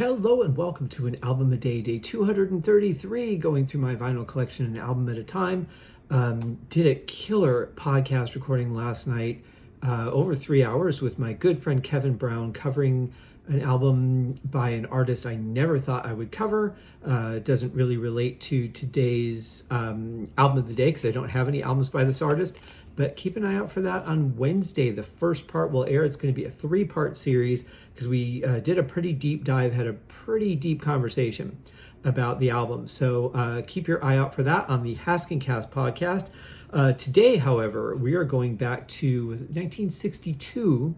Hello and welcome to an album a day, day 233, going through my vinyl collection an album at a time. Did a killer podcast recording last night, over 3 hours with my good friend Kevin Brown, covering an album by an artist I never thought I would cover. It doesn't really relate to today's album of the day because I don't have any albums by this artist. But keep an eye out for that on Wednesday. The first part will air. It's going to be a 3-part series because we did a pretty deep dive, had a pretty deep conversation about the album. So keep your eye out for that on the Haskincast podcast. Today, however, we are going back to 1962.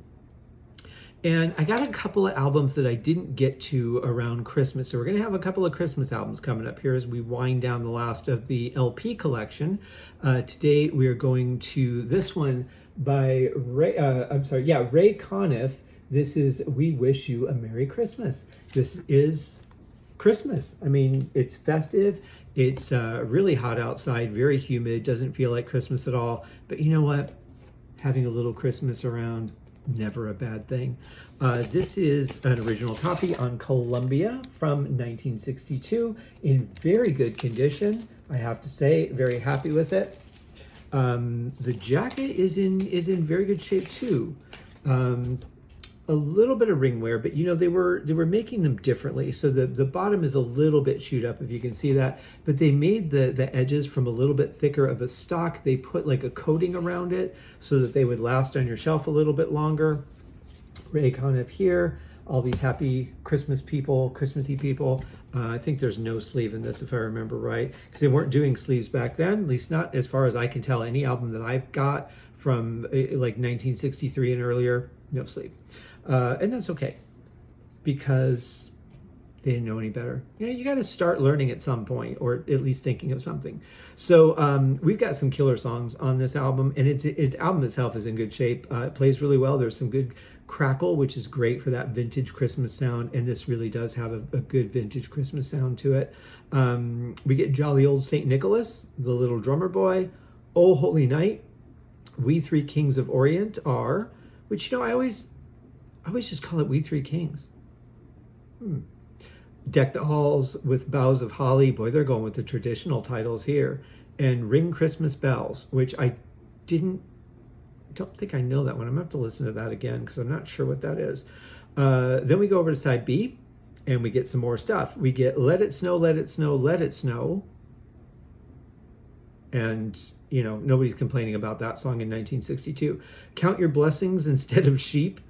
And I got a couple of albums that I didn't get to around Christmas. So we're going to have a couple of Christmas albums coming up here as we wind down the last of the LP collection. Today we are going to this one by Ray Connif. This is We Wish You a Merry Christmas. This is Christmas. I mean, it's festive. It's really hot outside, very humid, doesn't feel like Christmas at all. But you know what? Having a little Christmas around, never a bad thing. This is an original copy on Columbia from 1962 in very good condition. I have to say, very happy with it. The jacket is in very good shape too. A little bit of ring wear, but you know they were making them differently. So the bottom is a little bit chewed up, if you can see that. But they made the edges from a little bit thicker of a stock. They put like a coating around it so that they would last on your shelf a little bit longer. Ray Connif here. All these happy Christmas people, Christmassy people. I think there's no sleeve in this, if I remember right, because they weren't doing sleeves back then, at least not as far as I can tell. Any album that I've got from like 1963 and earlier, no sleeve. And that's okay, because they didn't know any better. You know, you got to start learning at some point, or at least thinking of something. So we've got some killer songs on this album, and the album itself is in good shape. It plays really well. There's some good crackle, which is great for that vintage Christmas sound, and this really does have a good vintage Christmas sound to it. We get Jolly Old St. Nicholas, The Little Drummer Boy, Oh Holy Night, We Three Kings of Orient Are, which, you know, I always just call it We Three Kings. Deck the Halls with Boughs of Holly. Boy, they're going with the traditional titles here. And Ring Christmas Bells, which I don't think I know that one. I'm going to have to listen to that again because I'm not sure what that is. Then we go over to side B and we get some more stuff. We get Let It Snow, Let It Snow, Let It Snow. And, you know, nobody's complaining about that song in 1962. Count Your Blessings Instead of Sheep.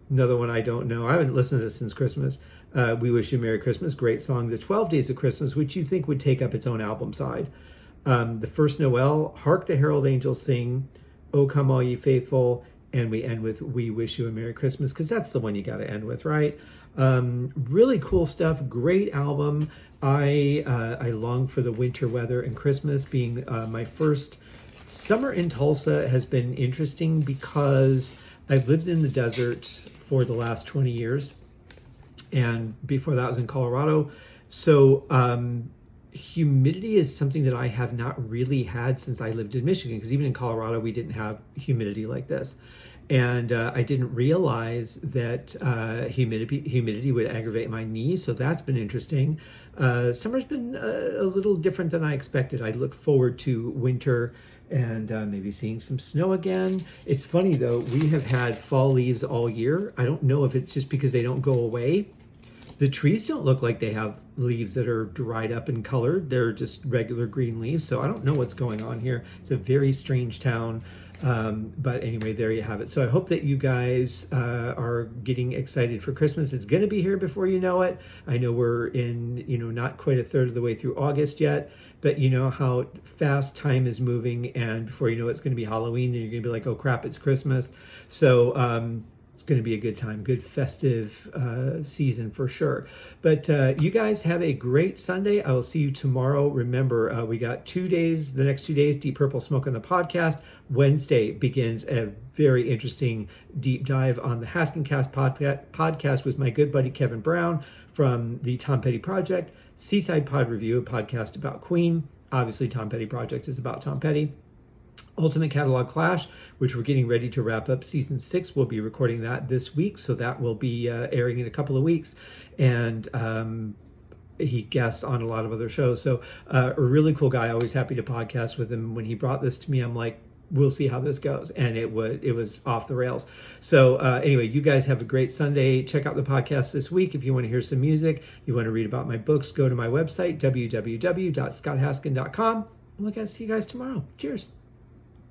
Another one I don't know. I haven't listened to this since Christmas. We Wish You a Merry Christmas. Great song. The 12 Days of Christmas, which you think would take up its own album side. The First Noel, Hark the Herald Angels Sing, Oh Come All Ye Faithful, and we end with We Wish You a Merry Christmas, because that's the one you got to end with, right? Really cool stuff. Great album. I long for the winter weather, and Christmas being my first summer in Tulsa has been interesting because I've lived in the desert for the last 20 years, and before that I was in Colorado. So humidity is something that I have not really had since I lived in Michigan, because even in Colorado we didn't have humidity like this. And I didn't realize that humidity would aggravate my knees, so that's been interesting. Summer's been a little different than I expected. I look forward to winter and maybe seeing some snow again. It's funny though, we have had fall leaves all year. I don't know if it's just because they don't go away. The trees don't look like they have leaves that are dried up and colored. They're just regular green leaves. So I don't know what's going on here. It's a very strange town. But anyway, there you have it. So I hope that you guys are getting excited for Christmas. It's going to be here before you know it. I know we're in, not quite a third of the way through August yet, but you know how fast time is moving, and before you know it's going to be Halloween, and you're going to be like, oh crap, it's Christmas. So it's going to be a good time, good festive season for sure. But you guys have a great Sunday. I will see you tomorrow. Remember, we got 2 days, the next 2 days, Deep Purple Smoke on the podcast. Wednesday begins a very interesting deep dive on the Haskincast podcast with my good buddy Kevin Brown from the Tom Petty Project. Seaside Pod Review, a podcast about Queen. Obviously, Tom Petty Project is about Tom Petty. Ultimate Catalog Clash, which we're getting ready to wrap up season 6. We'll be recording that this week, so that will be airing in a couple of weeks. And he guests on a lot of other shows. So a really cool guy. Always happy to podcast with him. When he brought this to me, I'm like, we'll see how this goes. And it was off the rails. So anyway, you guys have a great Sunday. Check out the podcast this week. If you want to hear some music, you want to read about my books, go to my website, www.scotthaskin.com. And we'll see you guys tomorrow. Cheers.